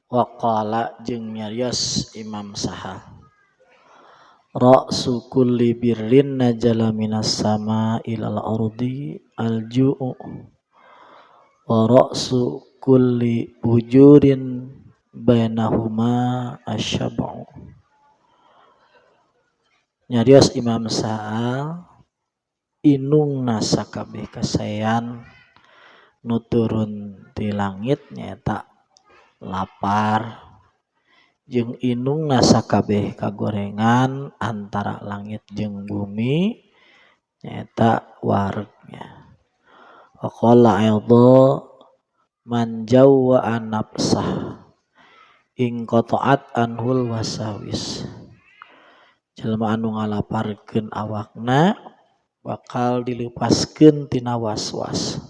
Waqala jeung nyarios Imam Sahal Ra'su kulli birrin najala minas sama ilal ardi alju'u wa ra'su kulli bujurin bainahuma asyab'u. Nyarios Imam Sahal inung nasa kabeh kasayan nu turun ti langit nyaeta lapar jeung inung nasa kabeh kagorengan antara langit jeung bumi nyaeta waregnya. Waqala aidha man jawwa nafsah ing qata'at anhul wasawis. Jelema anu ngalaparkeun awakna bakal dilepaskeun tina waswas.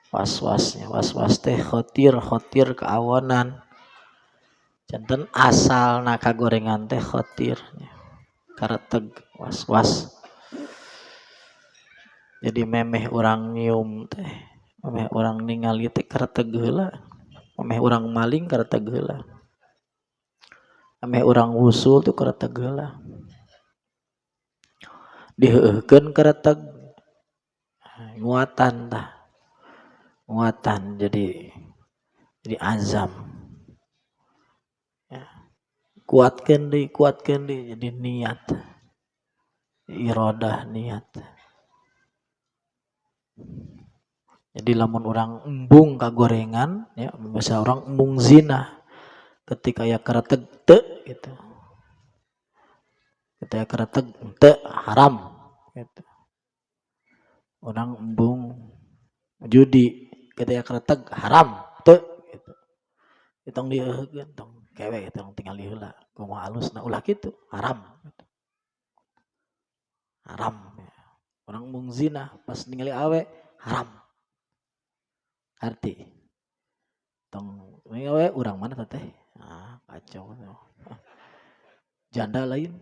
Was-wasnya, was-was teh khotir keawanan. Janten asalna kagorengan teh khotir, kareteg was-was. Jadi memeh urang nyium teh, memeh urang ningali teh kareteg heula. Memeh urang maling kareteg heula. Memeh urang wusul tuh kareteg heula. Diheukeun kareteg nguatan tah. Nguatan jadi azam. Ya. Kuatkeun deui jadi niat. Iradah niat. Jadi lamun orang embung kagorengan ya bahasa orang embung zina ketika ya kareteg teu gitu. Ketika kareteg teu haram gitu. Orang embung judi ketika kareteg haram teu gitu. Itong dieuheun tong kewe itong tinggal heula kumaha alusna ulah kitu haram gitu. Haram. Orang embung zina pas ningali awe haram. Arti tong ningali urang mana teh? Ah, kacau. Janda lain.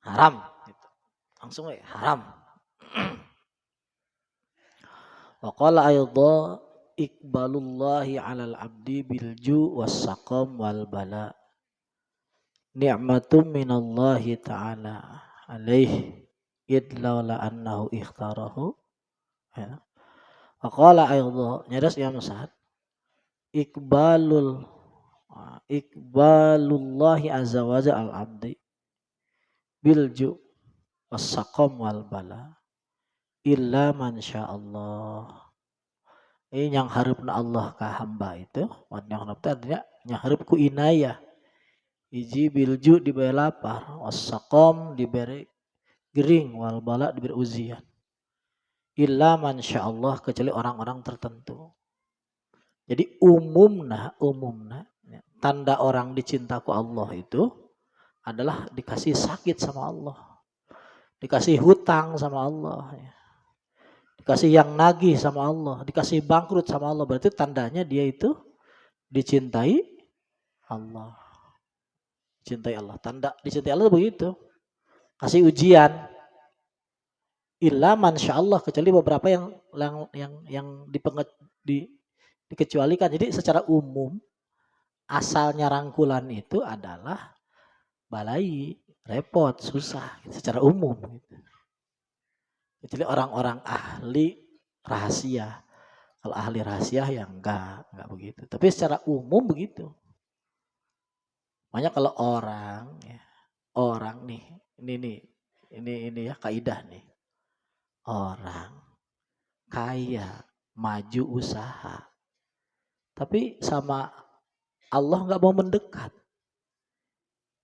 Haram gitu. Langsung we haram. Wa qala aidha iqbalullahi 'alal 'abdi bil ju' was saqam wal bala. Ni'matun minallahi ta'ala alaihi idlaula annahu ikhtarahu. Ya. Wa qala aidha nyadas Imam Sa'ad iqbalullahi azza wa jalla al 'abdi bil ju' was saqam wal bala illa man sya'allah. Ini yang harapna Allah ka hamba itu, yang harapna artinya yang harap ku inayah. Iji bilju diberi lapar, was-saqam diberi gering, wal bala diberi ujian. Illa man sya'allah kecuali orang-orang tertentu. Jadi umumna tanda orang dicintaku Allah itu adalah dikasih sakit sama Allah. Dikasih hutang sama Allah ya. Dikasih yang nagih sama Allah, dikasih bangkrut sama Allah, berarti tandanya dia itu dicintai Allah. Dicintai Allah. Tanda dicintai Allah begitu. Kasih ujian. Illa mansyaallah kecuali beberapa yang dikecualikan. Jadi secara umum asalnya rangkulan itu adalah balai, repot, susah secara umum gitu. Jadi orang-orang ahli rahasia. Kalau ahli rahasia ya enggak begitu. Tapi secara umum begitu. Makanya kalau orang nih, ini ya kaidah nih. Orang kaya, maju usaha. Tapi sama Allah enggak mau mendekat.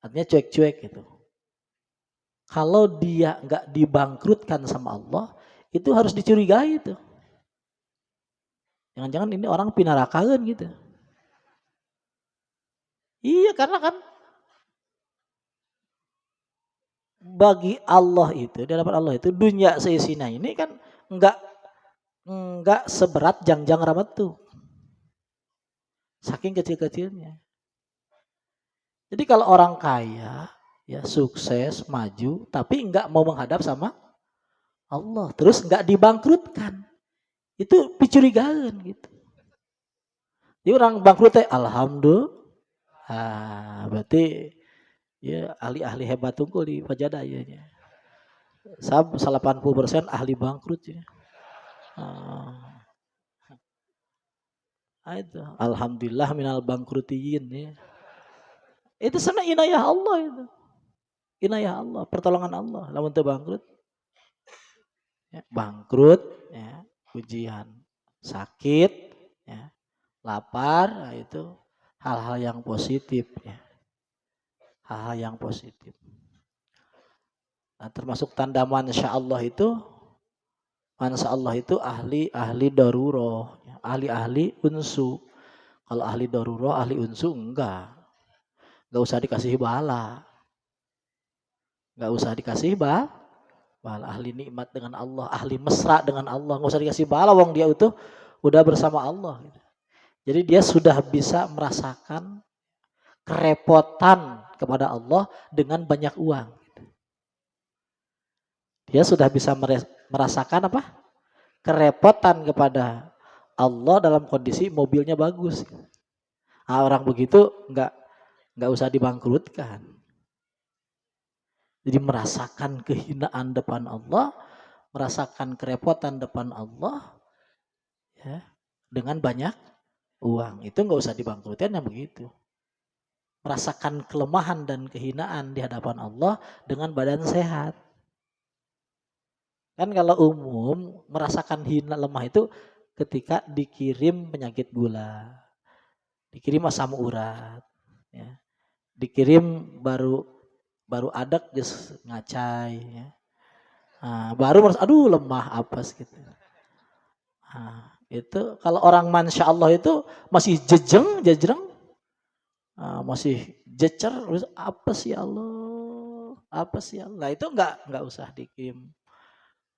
Artinya cuek-cuek gitu. Kalau dia enggak dibangkrutkan sama Allah, itu harus dicurigai itu. Jangan-jangan ini orang pinarakaeun gitu. Iya, karena kan bagi Allah itu, di hadapan Allah itu dunia seisinya ini kan enggak seberat jangjang ramat tuh. Saking kecil-kecilnya. Jadi kalau orang kaya ya sukses, maju, tapi enggak mau menghadap sama Allah, terus enggak dibangkrutkan. Itu dicurigakan gitu. Jadi orang bangkrut teh alhamdulillah. Berarti ya ahli-ahli hebat tunggul di Pajada ya. Sab 80% ahli bangkrut ya. Itu alhamdulillah minal bangkrutiyin ya. Itu sana inayah Allah itu. Inayah Allah, pertolongan Allah. Lamun teu bangkrut. Ya, bangkrut ya, ujian, sakit ya, lapar, nah itu hal-hal yang positif ya. Hal-hal yang positif. Nah, termasuk tanda Masya Allah itu ahli daruroh, ya. Ahli unsu. Kalau ahli daruroh, ahli unsu enggak usah dikasih bala, enggak usah dikasih bala. Ahli nikmat dengan Allah, ahli mesra dengan Allah, enggak usah dikasih bala, wong dia itu udah bersama Allah. Jadi dia sudah bisa merasakan kerepotan kepada Allah dengan banyak uang. Dia sudah bisa merasakan apa? Kerepotan kepada Allah dalam kondisi mobilnya bagus. Nah, orang begitu nggak usah dibangkrutkan. Jadi merasakan kehinaan depan Allah, merasakan kerepotan depan Allah, ya, dengan banyak uang. Itu nggak usah dibangkrutkan yang begitu. Merasakan kelemahan dan kehinaan di hadapan Allah dengan badan sehat. Kan kalau umum merasakan hina lemah itu ketika dikirim penyakit gula, dikirim asam urat, ya, dikirim baru adak geus ngacai, ya. Nah, baru merasa aduh lemah apes gitu. Nah, itu kalau orang Masya Allah itu masih jejreng, masih jecer, apa sih Allah, apa sih Allah. Nah, itu nggak usah dikirim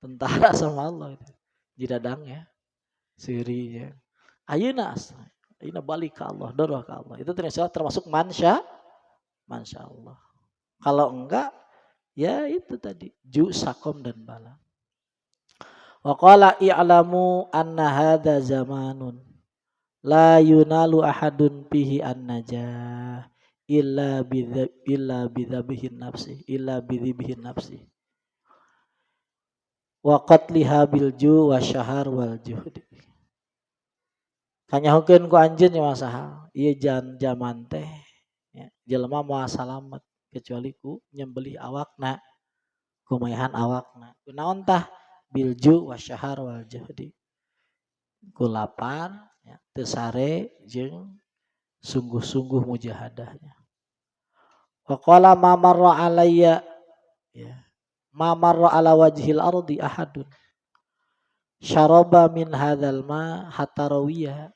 tentara sama Allah itu. Jidadang ya, sirinya. Ayeuna balik ke Allah, dorong ke Allah. Itu termasuk Masya Allah. Kalau enggak, ya itu tadi sakom dan bala. Wa qala i'lamu anna hadza zamanun la yunalu ahadun fihi an-najah illa bidzabihin nafsi wa qatliha bil ju wa syahar wal juhdi. Kanyahukeun ku anjeun nya masaha ieu zaman teh ya, jelema moal salamet kecuali ku nyembelih awakna, kumayahan awakna. Kunaon tah bilju wa syahar wal juhdi. Ku lapar ya, teu sare jeung sungguh-sungguh mujahadahnya. Wa qala ma marra alayya ya, ma marra ala wajhil ardi ahadun syaraba min hadzal ma hatta rawiya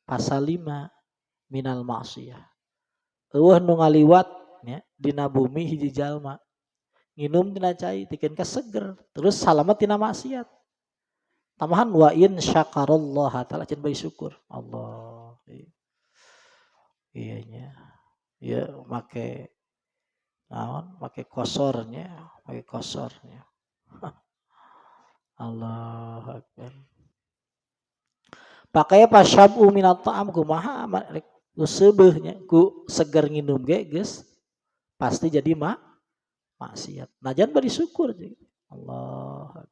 pasalima minal ma'siyah. Eueuh nu ngaliwat ya dina bumi hiji jalma nginum tina cai tikeun ka seger terus salamet tina maksiat. Tamahan wa in syakarallaha ta'ala can bae syukur. Allah. Iya nya. Ya make naon? Make kosornya. Allahu akbar. Pakai pasyabu minat ta'am kumaha ku seubeuhnya ku seger nginum ge geus pasti jadi maksiat. Najan bari syukur juga. Allah.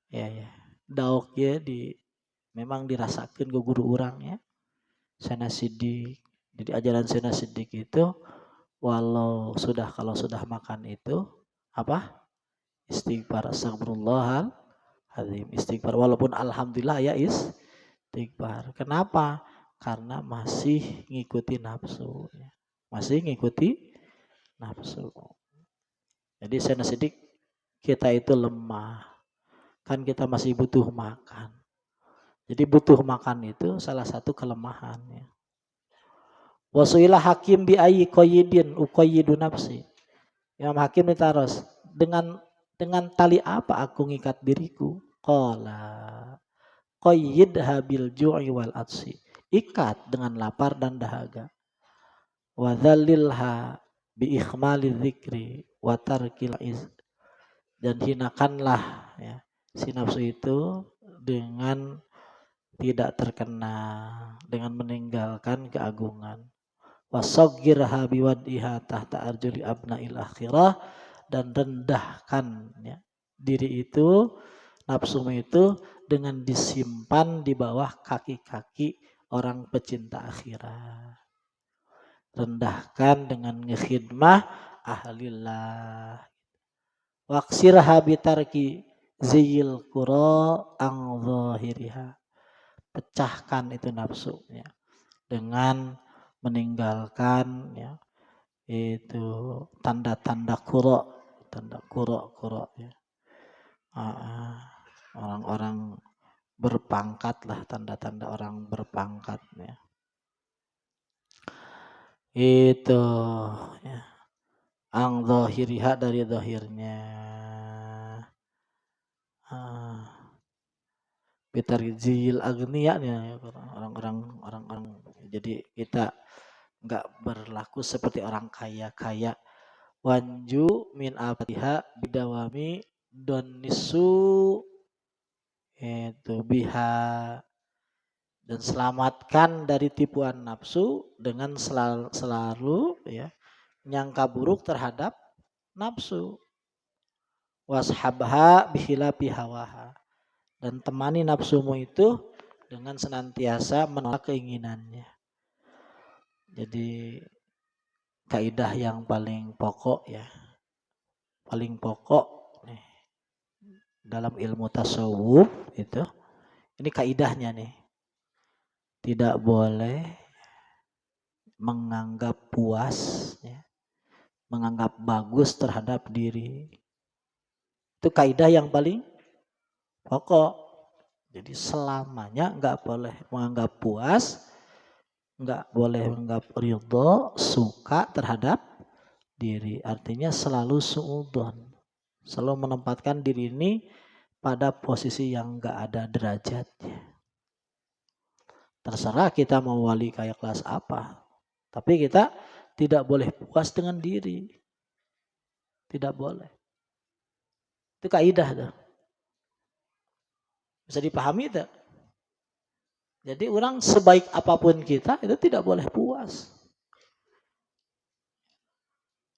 Ya. Daok ya memang dirasakan ke guru orang ya. Sana Sidik. Jadi ajaran Sana Sidik itu kalau sudah makan itu apa? Istighfar, astagfirullahaladzim, istighfar. Walaupun alhamdulillah ya istighfar. Kenapa? Karena masih ngikuti nafsu. Masih ngikuti nafsu. Jadi Sana Sidik kita itu lemah. Kan kita masih butuh makan. Jadi butuh makan itu salah satu kelemahannya. Wasuilah hakim bi ayyi qayyidin uqayyidu nafsi. Imam Hakim ditaros dengan tali apa aku ngikat diriku? Qala qayyidha bil ju'i wal atsi. Ikat dengan lapar dan dahaga. Wa dzallilha bi ikhmali dzikri wa tarkil iz. Dan hinakanlah ya si nafsu itu dengan tidak terkena dengan meninggalkan keagungan. Wasaghirha biwad'iha tahta arjuli abnail akhirah, dan rendahkan ya, diri itu, nafsumu itu dengan disimpan di bawah kaki-kaki orang pecinta akhirat. Rendahkan dengan ngekhidmah ahlillah. Waksirha bitarki ziyil qura ang zahiriha. Pecahkan itu nafsunya dengan meninggalkan ya, itu tanda-tanda tanda kuro ya. Orang-orang berpangkat lah, tanda-tanda orang berpangkat ya. Itu ya. Ang zahiriha, dari zahirnya. Bitarzil agniya ya, orang-orang. Jadi kita enggak berlaku seperti orang kaya. Wanju min abadiha bidawami donisu itu biha, dan selamatkan dari tipuan nafsu dengan selalu ya nyangka buruk terhadap nafsu. Washabha bihilapi hawaha, dan temani nafsumu itu dengan senantiasa menolak keinginannya. Jadi kaidah yang paling pokok ya, paling pokok nih dalam ilmu tasawuf itu, ini kaidahnya nih, tidak boleh menganggap puas ya, menganggap bagus terhadap diri. Itu kaidah yang paling pokok. Jadi selamanya nggak boleh menganggap puas, nggak boleh menganggap ridho, suka terhadap diri. Artinya selalu suudzon, selalu menempatkan diri ini pada posisi yang nggak ada derajatnya. Terserah kita mau wali kayak kelas apa, tapi kita tidak boleh puas dengan diri. Tidak boleh. Itu kaidah tuh. Bisa dipahami tak? Jadi orang sebaik apapun kita itu tidak boleh puas.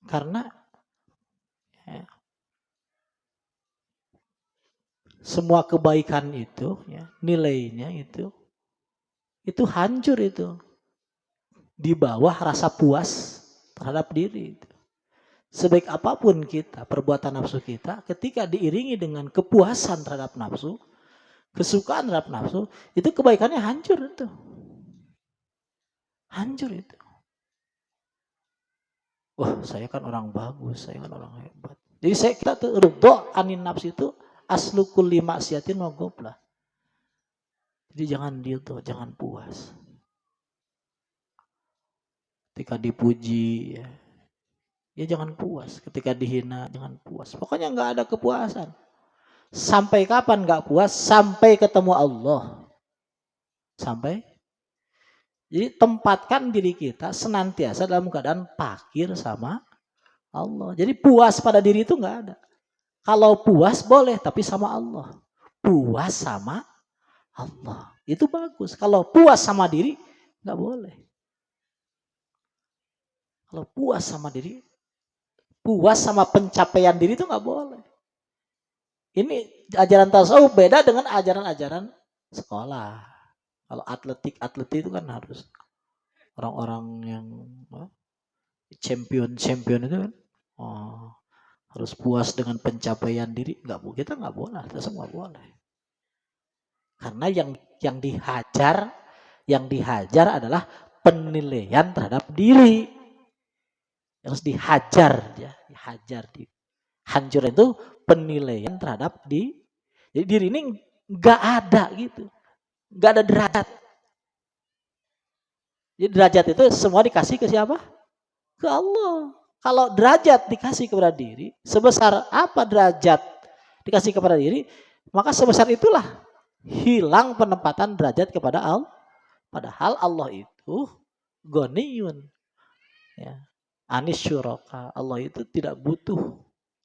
Karena ya, semua kebaikan itu ya, nilainya itu hancur itu di bawah rasa puas terhadap diri itu. Sebaik apapun kita, perbuatan nafsu kita, ketika diiringi dengan kepuasan terhadap nafsu, kesukaan terhadap nafsu, itu kebaikannya hancur itu. Hancur itu. Wah, saya kan orang bagus, saya kan orang hebat. Jadi kita tuh ridho anin nafsu itu aslu kulli maksiatin wa ghaflah. Jadi jangan ridho, jangan puas. Ketika dipuji ya jangan puas. Ketika dihina jangan puas. Pokoknya nggak ada kepuasan. Sampai kapan nggak puas? Sampai ketemu Allah. Sampai. Jadi tempatkan diri kita senantiasa dalam keadaan fakir sama Allah. Jadi puas pada diri itu nggak ada. Kalau puas boleh, tapi sama Allah. Puas sama Allah. Itu bagus. Kalau puas sama diri, nggak boleh. Kalau puas sama diri, puas sama pencapaian diri itu nggak boleh. Ini ajaran tasawuf beda dengan ajaran-ajaran sekolah. Kalau atletik itu kan harus orang-orang yang champion itu kan harus puas dengan pencapaian diri. Kita nggak boleh, kita semua boleh. Karena yang dihajar adalah penilaian terhadap diri. Harus dihajar ya, hancur itu penilaian terhadap jadi diri ini nggak ada gitu, nggak ada derajat. Jadi derajat itu semua dikasih ke siapa? Ke Allah. Kalau derajat dikasih kepada diri, sebesar apa derajat dikasih kepada diri, maka sebesar itulah hilang penempatan derajat kepada Allah. Padahal Allah itu ghaniyun ya. Anis syuraka, Allah itu tidak butuh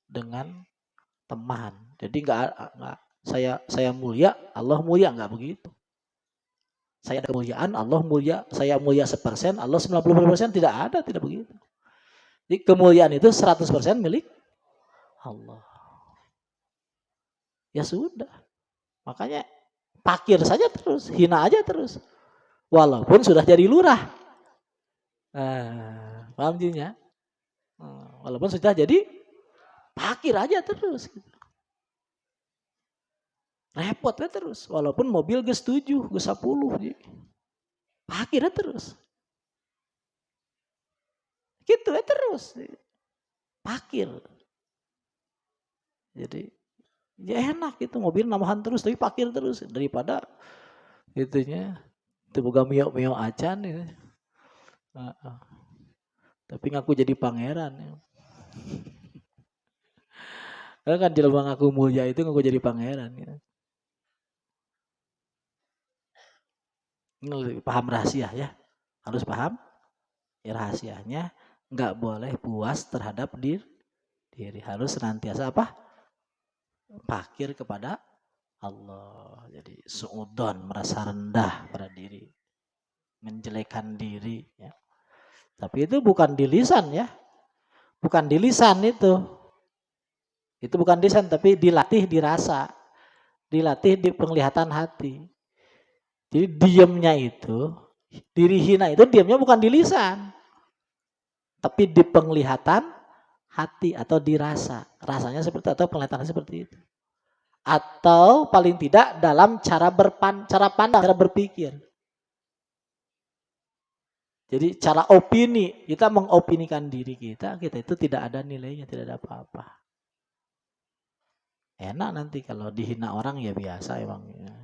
dengan teman. Jadi enggak saya mulia, Allah mulia, enggak begitu. Saya ada kemuliaan, Allah mulia, saya mulia 1%, Allah 90%, tidak ada, tidak begitu. Jadi kemuliaan itu 100% milik Allah. Ya sudah. Makanya pakir saja terus, hina aja terus. Walaupun sudah jadi lurah. Paham jadinya? Walaupun sudah jadi pakir aja terus. Repot ya terus. Walaupun mobil ges 7, ges 10. Pakir terus. Gitu ya terus. Pakir. Jadi ya enak gitu, mobil namahan terus tapi pakir terus daripada itunya itu boga mio acan ya. Tapi ngaku jadi pangeran ya. Kan jelema ngaku mulia itu ngaku jadi pangeran ya. Ini paham rahasia ya. Harus paham ya rahasianya, enggak boleh puas terhadap diri. Harus senantiasa apa? Pakir kepada Allah. Jadi suudon, merasa rendah pada diri. Menjelekan diri ya. Tapi itu bukan di lisan ya. Bukan di lisan itu. Itu bukan di lisan tapi dilatih di rasa. Dilatih di penglihatan hati. Jadi diamnya itu, diri hina itu diamnya bukan di lisan. Tapi di penglihatan hati atau dirasa. Rasanya seperti atau penglihatannya seperti itu. Atau paling tidak dalam cara pandang, cara berpikir. Jadi cara opini, kita mengopinikan diri kita itu tidak ada nilainya, tidak ada apa-apa. Enak nanti kalau dihina orang ya biasa emang. Ya.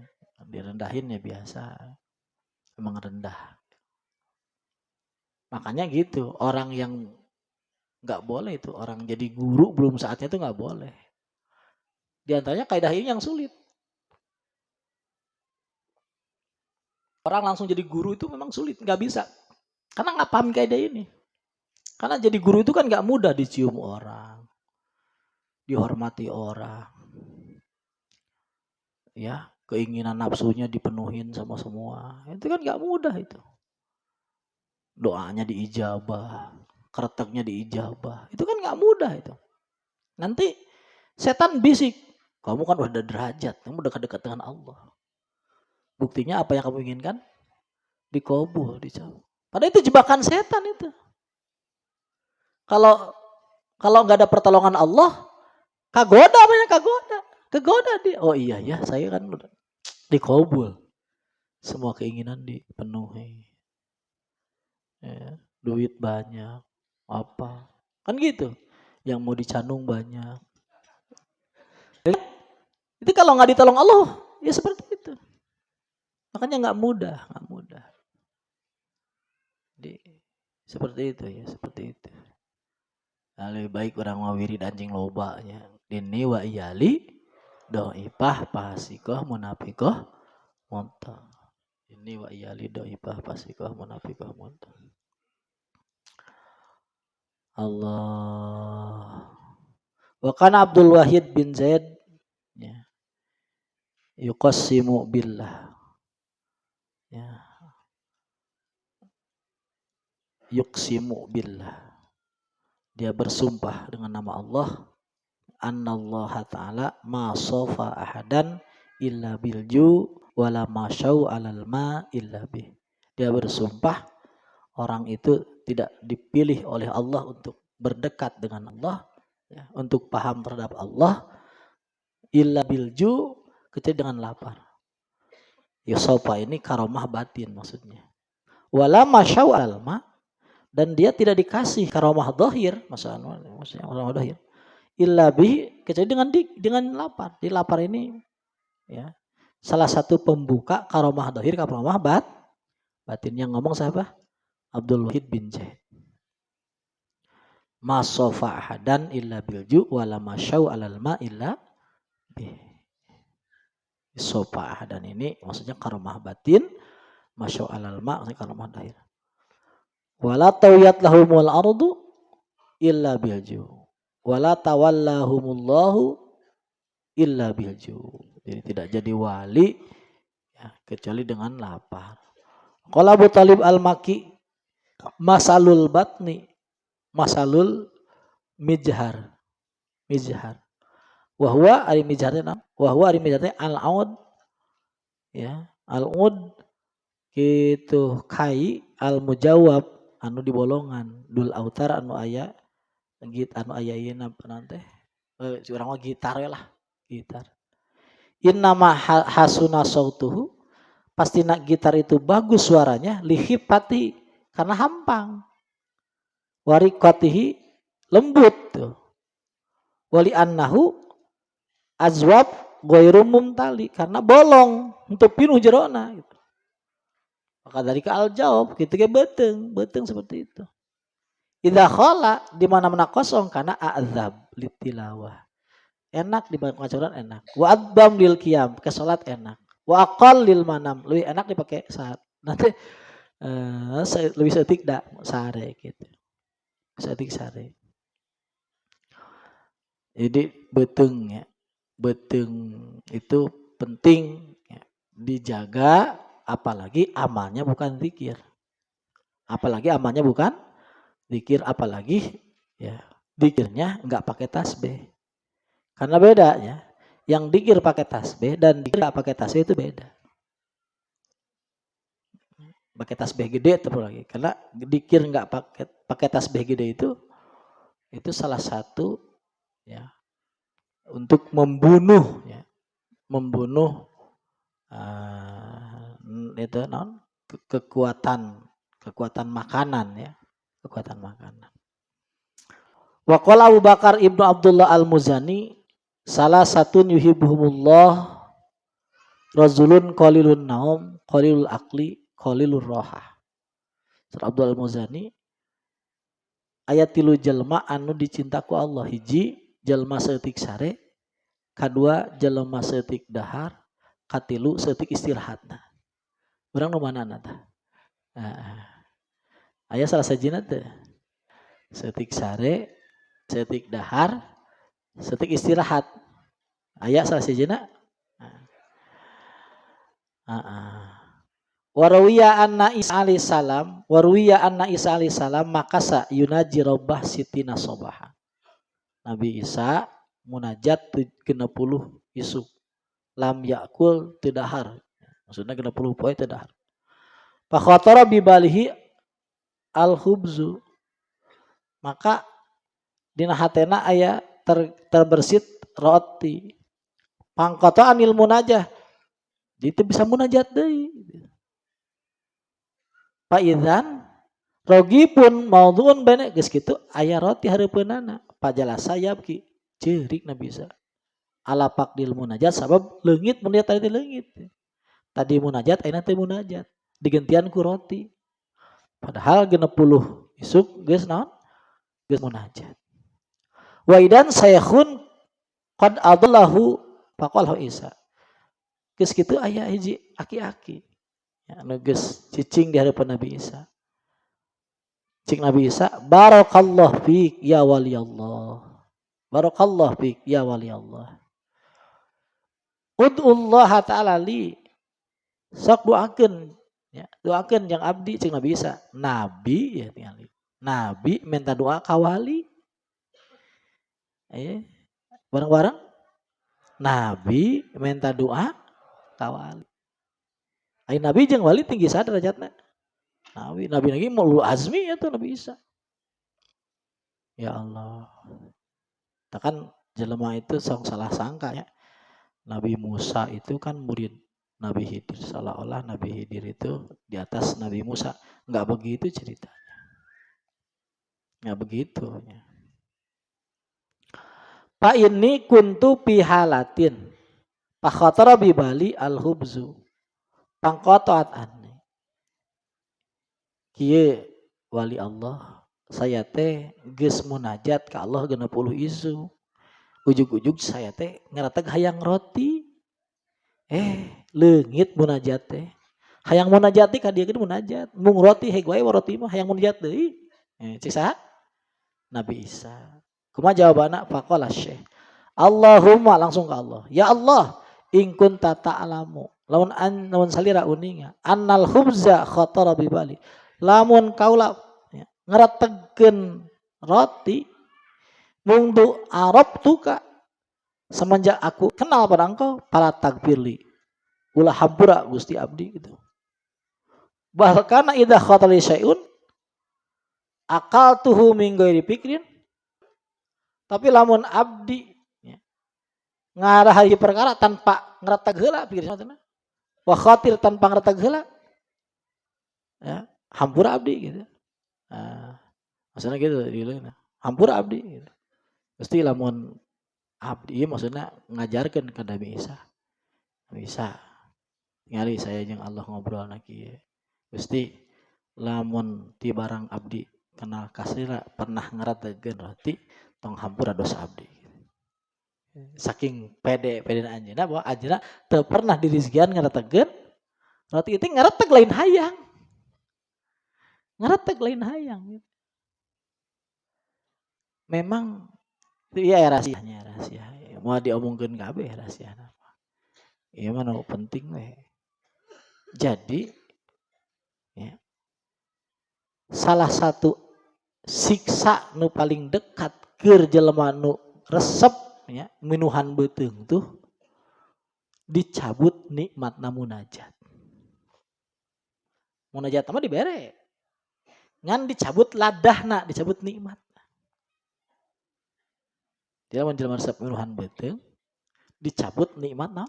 Direndahin ya biasa. Emang rendah. Makanya gitu, orang yang nggak boleh itu, orang jadi guru belum saatnya itu nggak boleh. Di antaranya kaidah ini yang sulit. Orang langsung jadi guru itu memang sulit, nggak bisa. Karena nggak paham kaidah ini. Karena jadi guru itu kan nggak mudah, dicium orang, dihormati orang, ya keinginan nafsunya dipenuhin sama semua. Itu kan nggak mudah itu. Doanya diijabah, kreteknya diijabah. Itu kan nggak mudah itu. Nanti setan bisik, kamu kan udah derajat, kamu dekat-dekat dengan Allah. Buktinya apa yang kamu inginkan dikabul, dijawab. Padahal itu jebakan setan itu. Kalau nggak ada pertolongan Allah, kagoda banyak kegoda dia. Oh iya ya, saya kan dikabul, semua keinginan dipenuhi, ya, duit banyak, apa kan gitu, yang mau dicanung banyak. Itu kalau nggak ditolong Allah, ya seperti itu. Makanya nggak mudah. Jadi, seperti itu ya, seperti itu. Nah, lebih baik orang mawirid anjing lobanya. Ini wa iyali do'ipah pasikoh munafikoh montok. Ini wa iyali do'ipah pasikoh munafikoh montok. Allah. Wa kana Abdul Wahid bin Zaid ya, yuqassimu billah. Ya. Yuqsimu billah. Dia bersumpah dengan nama Allah, annallaha ta'ala ma sofa ahadan illa bilju wala masyau alal ma illa bih. Dia bersumpah orang itu tidak dipilih oleh Allah untuk berdekat dengan Allah, ya, untuk paham terhadap Allah, illa bilju, kecuali dengan lapar. Yusofa ini karomah batin maksudnya. Wala masyau alal ma, dan dia tidak dikasih karomah dhahir, maksudnya karomah dhahir. Illa bihi, kecuali dengan lapar. Di lapar ini ya salah satu pembuka karomah dhahir, karomah batin. Yang ngomong siapa? Abdul Wahid bin Zaid. Ma sofa ahadan illa bilju wala masyau alal ma illa bihi. Sofa ahadan ini maksudnya karomah batin, masyau alal ma maksudnya karomah dhahir. Wala tawiyat lahumul ardu illa bilju wala tawallahumullahu illa bilju. Jadi tidak jadi wali ya, kecuali dengan lapar. Qala Abu Talib al-Maki masalul batni masalul mijhar wa huwa ari mijharna al-aud ya al-ud kitu kai al-mujawab anu di bolongan dul autar anu aya ieu naon teh urang mah gitar we lah gitar innama hasuna sautuhu pasti nak gitar itu bagus suaranya lihipati karena hampang warikatihi lembut tuh wali annahu azwab ghairu mumtali karena bolong untuk pinuh jerona gitu. Maka dari ke al jawab kitu ge beuteng seperti itu. Idza khala di mana-mana kosong karena azab litilawah. Enak di pengacuran enak. Wa adbam lil qiyam ke salat enak. Wa aqal lil manam lebih enak dipakai saat. Nanti lebih setik dah sare gitu. Setik sare. Jadi beuteng ya. Beuteng itu penting ya, dijaga apalagi amalnya bukan zikir. Apalagi amalnya bukan zikir apalagi ya zikirnya enggak pakai tasbih. Karena beda ya. Yang zikir pakai tasbih dan zikir enggak pakai tasbih itu beda. Pakai tasbih gede terus lagi. Karena zikir enggak pakai tasbih gede itu salah satu ya untuk membunuh itu kekuatan makanan ya, kekuatan makanan. Wa qala Abu Bakar Ibnu Abdullah Al-Muzani salah satu yuhibbuhumullah rajulun qalilun naum qalilul aqli qalilur rohah. Surah Abdul Al-Muzani ayat 3 jelema anu dicintaku Allah hiji jelma seutik sare, kadua jelema seutik dahar, katilu seutik istirahatna. Urang nu manana tah? Aya salah sajina teh. Seutik sare, seutik dahar, seutik istirahat. Aya salah sajina? Warwiya anna Isa alaihi salam makasa yunaji rabbah sitina sobaha. Nabi Isa munajat 60 isuk lam yakul tedahar maksudnya 60 poe tedahar fa khatara bi balihi al khubzu maka dina hatena aya terbersit roti pangqata anil munajah jadi bisa munajat deui fa idzan rogi pun maudhuun bene geus kitu aya roti hareupeunana pajalasa yabki ceurik Nabi Isa ala pakdil munajat sabab leungit mun dia tadi leungit tadi munajat ayeuna teh munajat digentian ku roti padahal 60 isuk geus naon geus munajat wa idan saykhun qad adallahu faqalahu Isa geus kitu aya hiji aki-aki ya anu geus cicing di hareupeun Nabi Isa cik Nabi Isa barakallahu fik ya wali Allah barakallahu fik ya wali Allah ud'ullaha ta'ala li sok doakeun ya doakeun yang abdi cik Nabi Isa nabi ya tinggal nabi minta doa ka wali bareng-bareng nabi minta doa ka wali ai nabi jeung wali tinggi sa derajatna nabi lagi mau azmi itu Nabi Isa. Ya Allah. Kan jelema itu salah sangka ya. Nabi Musa itu kan murid Nabi Khidir. Seolah-olah Nabi Khidir itu di atas Nabi Musa. Enggak begitu ceritanya. Enggak begitu. Pak ini kuntu pihalatin. Pak khatara bibali al-hubzu. Pangkotoat aneh. Kieu wali Allah saya teh geus munajat ka Allah 60 isu ujug-ujug saya teh ngarateg hayang roti leungit munajat teh hayang munajat teh ka dieu geus munajat mung roti heg wae roti mah hayang munajat deui cik saha Nabi Isa kumaha jawabanna faqala syekh Allahumma langsung ke Allah ya Allah in kunta ta'lamu lamun salira uninga annal khubza khatara bi bali lamun kaula ya, ngarategkeun roti mundu arab tuka semenjak aku kenal pada engkau pala takbirli ulah hampura Gusti abdi gitu bahkan idza khatali syai'un akal tuhu min ghairi pikrin tapi lamun abdi ya, ngarahayi perkara tanpa ngeratag heula pikir sana wa khatir tanpa ngeratag heula ya hampura abdi gitu maksudnya gitu dileuna hampura abdi gitu. Gusti lamun abdi maksudnya ngajarkeun ka Nabi Isa ngali saya jeung Allah ngobrol na kieu Gusti lamun ti barang abdi kenal kasira pernah ngarategkeun roti tong hampura dosa abdi saking pede anjeunna bahwa anjeunna teu pernah dirizkian ngarategkeun roti itu ngarateg lain hayang gitu. Memang itu ya rahasia mau diomongkeun kabeh rahasia ieu mah nu penting we jadi ya, salah satu siksa nu paling dekat keur jelema nu resep ya minuhan beuteung tuh dicabut nikmatna munajat mah dibere ngan dicabut ladahna dicabut nikmat jelema resep minuhan beuteung dicabut nikmatna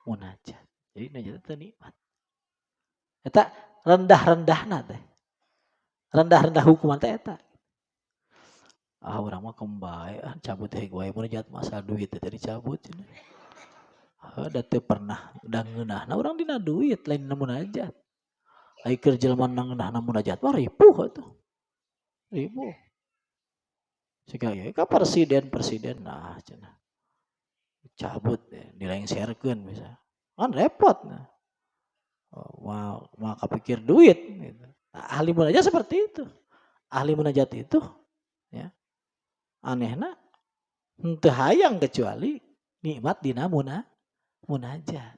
munajat jadi munajat teh nikmat eta rendah-rendahna teh rendah hukuman teh eta urang mah kembae cabut heuh wae munajat masalah duit teh dicabut da teu pernah da ngeunahna urang dina duit lain dina munajat ai keur jelema ngeunahna munajat mah ripuh atuh ripuh sika ieu ka presiden nah cenah cabut dilengserkeun bisa kan repot nah mau kepikir duit gitu. Nah, ahli munajat seperti itu ahli munajat itu ya anehna henteu hayang kecuali nikmat dina munajat